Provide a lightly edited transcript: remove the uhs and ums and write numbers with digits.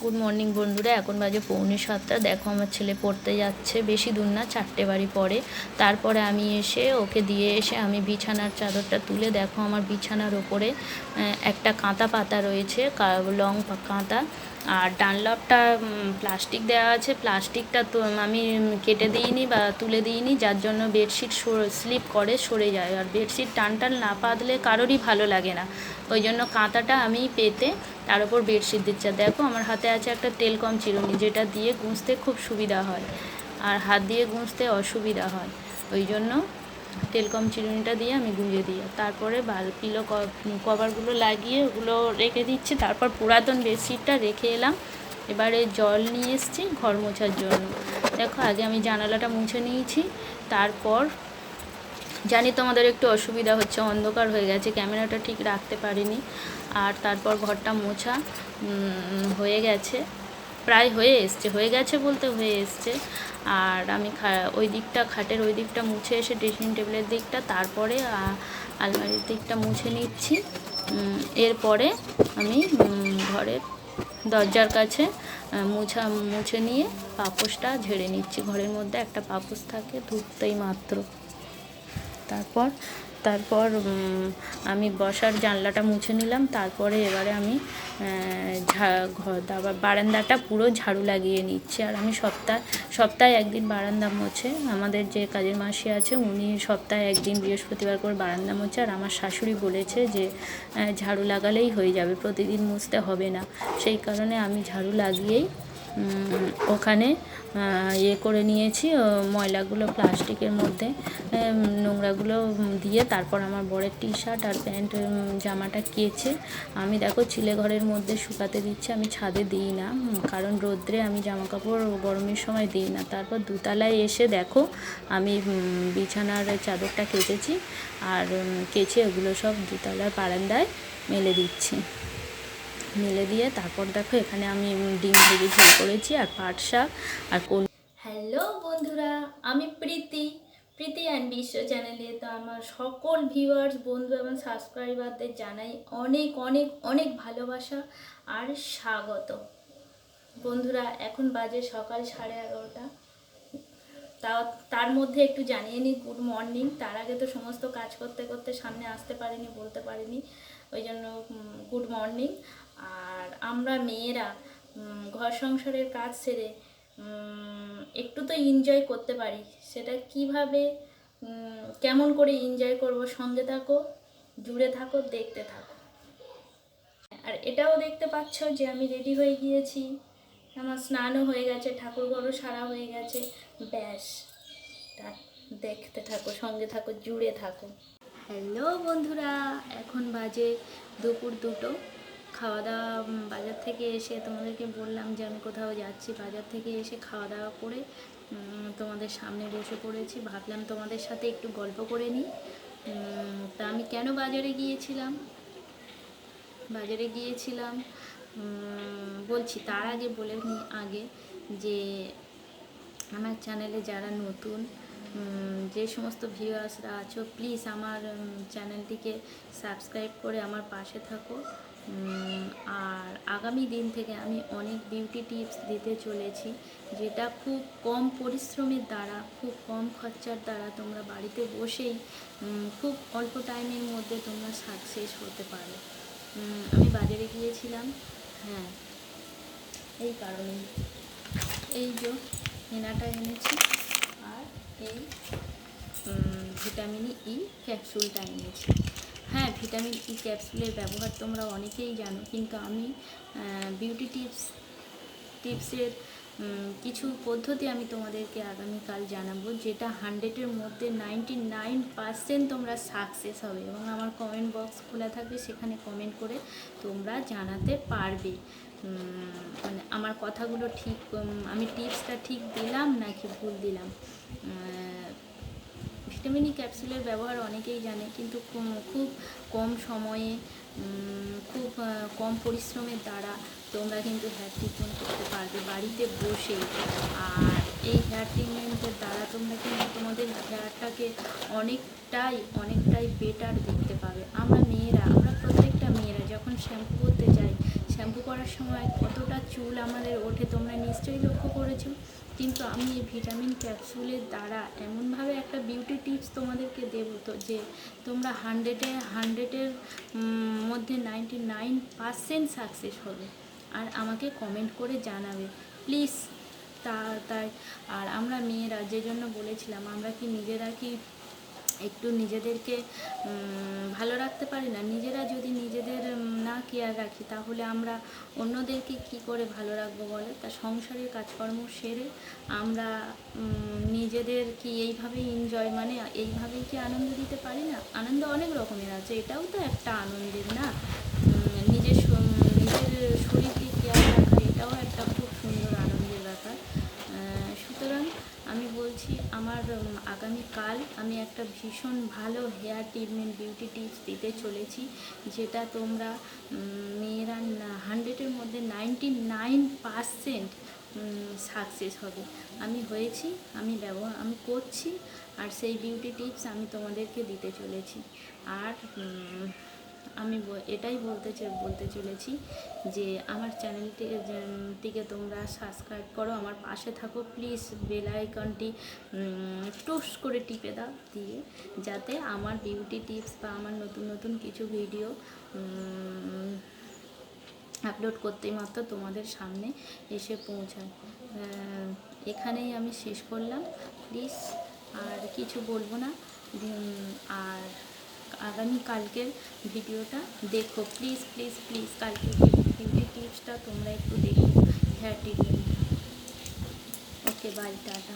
Good morning বন্ধুরা, এখন বাজে 6:45। দেখো আমার ছেলে পড়তে যাচ্ছে, বেশি দূর না, 4টে বাড়ি পরে। তারপরে আমি এসে ওকে দিয়ে এসে আমি বিছানার চাদরটা তুলে, দেখো আমার বিছানার ওপরে একটা কাঁথা পাতা রয়েছে, লং কাঁথা। আর ডানলপটা প্লাস্টিক দেওয়া আছে, প্লাস্টিকটা তো আমি কেটে দিইনি বা তুলে দিইনি, যার জন্য বেডশিট স্লিপ করে সরে যায়। আর বেডশিট টান না পাতলে কারোরই ভালো লাগে না, ওই জন্য কাঁথাটা আমি পেতে তার উপর বেডশিট দিচ্ছে। দেখো আমার হাতে আছে একটা টেলকম চিরুনি, যেটা দিয়ে গুঁজতে খুব সুবিধা হয়, আর হাত দিয়ে গুঁজতে অসুবিধা হয়, ওই জন্য টেলকম চিরুনিটা দিয়ে আমি গুঁজে দিই। তারপরে পিলো কভারগুলো লাগিয়ে ওগুলো রেখে দিচ্ছি। তারপর পুরাতন বেডশিটটা রেখে এলাম। এবারে জল নিয়ে এসেছি ঘর মোছার জন্য। দেখো আগে আমি জানালাটা মুছে নিয়েছি, তারপর জানি তোমাদের একটু অসুবিধা হচ্ছে, অন্ধকার হয়ে গেছে, ক্যামেরাটা ঠিক রাখতে পারিনি। আর তারপর ঘরটা মোছা হয়ে গেছে, প্রায় হয়ে গেছে বলতে হয়ে এসছে। আর আমি ওই দিকটা, খাটের ওই দিকটা মুছে এসে ড্রেসিং টেবিলের দিকটা, তারপরে আলমারির দিকটা মুছে নিচ্ছি। এরপরে আমি ঘরের দরজার কাছে মুছে নিয়ে পাপোশটা ঝেড়ে নিচ্ছি। ঘরের মধ্যে একটা পাপোশ থাকে, ধুতেই মাত্র। তারপর আমি বসার জানলাটা মুছে নিলাম। তারপরে এবারে আমি বারান্দাটা পুরো ঝাড়ু লাগিয়ে নিচ্ছি। আর আমি সপ্তাহে একদিন বারান্দা মোছে, আমাদের যে কাজের মাসি আছে উনি সপ্তাহে একদিন বৃহস্পতিবার করে বারান্দা মোছে। আর আমার শাশুড়ি বলেছে যে ঝাড়ু লাগালেই হয়ে যাবে, প্রতিদিন মুছতে হবে না। সেই কারণে আমি ঝাড়ু লাগিয়েই ওখানে করে নিয়েছি, ময়লাগুলো প্লাস্টিকের মধ্যে, নোংরাগুলো দিয়ে। তারপর আমার বরের টি শার্ট আর প্যান্ট জামাটা কেচে আমি দেখো চিলে ঘরের মধ্যে শুকাতে দিচ্ছি। আমি ছাদে দিই না, কারণ রোদ্রে আমি জামা কাপড় গরমের সময় দিই না। তারপর দোতলায় এসে দেখো আমি বিছানার চাদরটা কেচেছি, আর কেচে ওগুলো সব দোতলার বারান্দায় মেলে দিচ্ছি। মেলে দিয়ে তারপর দেখো এখানে আমি ডিম ভেজে ঝোল করেছি, আর পাট শাক আর হ্যালো বন্ধুরা, আমি প্রীতি অ্যান্ড বিশ্ব চ্যানেলে। তো আমার সকল ভিউয়ার্স, বন্ধু এবং সাবস্ক্রাইবারদের জানাই অনেক অনেক অনেক ভালোবাসা আর স্বাগত। বন্ধুরা এখন বাজে সকাল 11:30। তার মধ্যে একটু জানিয়ে নিই গুড মর্নিং। তার আগে তো সমস্ত কাজ করতে করতে সামনে আসতে পারিনি, বলতে পারিনি, ওই জন্য গুড মর্নিং। আর আমরা মেয়েরা ঘর সংসারের কাজ সেরে একটু তো এনজয় করতে পারি, সেটা কিভাবে, কেমন করে এনজয় করব, সঙ্গে থাকো, জুড়ে থাকো, দেখতে থাকো। আর এটাও দেখতে পাচ্ছ যে আমি রেডি হয়ে গিয়েছি, আমার স্নানও হয়ে গেছে, ঠাকুরঘরও সারা হয়ে গেছে, ব্যাস। দেখতে থাকো, সঙ্গে থাকো, জুড়ে থাকো। হ্যালো বন্ধুরা, এখন বাজে দুপুর 2টো। খাওয়া দাওয়া, বাজার থেকে এসে তোমাদেরকে বললাম যে আমি কোথাও যাচ্ছি, বাজার থেকে এসে খাওয়া দাওয়া করে তোমাদের সামনে বসে পড়েছি। ভাবলাম তোমাদের সাথে একটু গল্প করে নিই। তা আমি কেন বাজারে গিয়েছিলাম বলছি, তার আগে বলে নিই যে আমার চ্যানেলে যারা নতুন, যে সমস্ত ভিউয়ার্সরা আছো, প্লিজ আমার চ্যানেলটিকে সাবস্ক্রাইব করে আমার পাশে থাকো। আর আগামী দিন থেকে আমি অনেক বিউটি টিপস দিতে চলেছি, যেটা খুব কম পরিশ্রমের দ্বারা, খুব কম খরচার দ্বারা তোমরা বাড়িতে বসেই খুব অল্প টাইমের মধ্যে তোমরা সাকসেস হতে পারো। আমি বাজারে গিয়েছিলাম, হ্যাঁ, এই কারণে এই যে হেনাটা এনেছি, আর এই ভিটামিন ই ক্যাপসুলটা এনেছি। হ্যাঁ, ভিটামিন ই ক্যাপসুলের ব্যবহার তোমরা অনেকেই জানো, কিন্তু আমি বিউটি টিপসের কিছু পদ্ধতি আমি তোমাদেরকে আগামীকাল জানাবো, যেটা 100-এর মধ্যে 99% তোমরা সাকসেস হবে। এবং আমার কমেন্ট বক্স খোলা থাকবে, সেখানে কমেন্ট করে তোমরা জানাতে পারবে মানে আমার কথাগুলো ঠিক, আমি টিপসটা ঠিক দিলাম নাকি ভুল দিলাম। ভিটামিন ই ক্যাপসুলের ব্যবহার অনেকেই জানে, কিন্তু খুব কম সময়ে, খুব কম পরিশ্রমের দ্বারা তোমরা কিন্তু হেয়ার ট্রিটমেন্ট করতে পারবে বাড়িতে বসেই। আর এই হেয়ার ট্রিটমেন্টের দ্বারা তোমরা কিন্তু তোমাদের হেয়ারটাকে অনেকটাই বেটার দেখতে পাবে। আমরা প্রত্যেকটা মেয়েরা যখন শ্যাম্পু করতে যাই, শ্যাম্পু করার সময় কতটা চুল আমাদের ওঠে তোমরা নিশ্চয়ই লক্ষ্য করেছো। কিন্তু আমি এই ভিটামিন ক্যাপসুলের দ্বারা এমনভাবে একটা বিউটি টিপস তোমাদেরকে দেবো তো যে তোমরা হান্ড্রেডের মধ্যে 99% সাকসেস হবে। আর আমাকে কমেন্ট করে জানাবে প্লিজ। তাই আর আমরা মেয়েরা যে জন্য বলেছিলাম, আমরা কি নিজেরা কি একটু নিজেদেরকে ভালো রাখতে পারি না? নিজেরা যদি নিজেদের না কেয়ার রাখি তাহলে আমরা অন্যদেরকে কি করে ভালো রাখবো বলে? তা সংসারের কাজকর্ম সেরে আমরা নিজেদের কি এইভাবেই এনজয় মানে এইভাবেই কি আনন্দ দিতে পারি না? আনন্দ অনেক রকমের আছে, এটাও তো একটা আনন্দের না? নিজের শরীরকে কেয়ার রাখা এটাও একটা খুব সুন্দর আনন্দের ব্যাপার। সুতরাং আমি বলছি আমার আগামীকাল আমি একটা ভীষণ ভালো হেয়ার ট্রিটমেন্ট বিউটি টিপস দিতে চলেছি, যেটা তোমরা মেয়েরা 100-এর মধ্যে 99% সাকসেস হবে। আমি হয়েছি, আমি করছি, আর সেই বিউটি টিপস আমি তোমাদেরকে দিতে চলেছি। আর আমি এটাই বলতে চলেছি যে আমার চ্যানেলটিকে তোমরা সাবস্ক্রাইব করো, আমার পাশে থাকো প্লিজ। বেল আইকনটি টুস করে টিপে দাও, দিয়ে যাতে আমার বিউটি টিপস বা আমার নতুন নতুন কিছু ভিডিও আপলোড করতেই মাত্র তোমাদের সামনে এসে পৌঁছায়। এখানেই আমি শেষ করলাম প্লিজ, আর কিছু বলবো না। আর আগামীকালকের ভিডিওটা দেখো প্লিজ প্লিজ প্লিজ। কালকের বিউটি টিপসটা তোমরা একটু দেখো, hair treatment. Okay, bye, tata.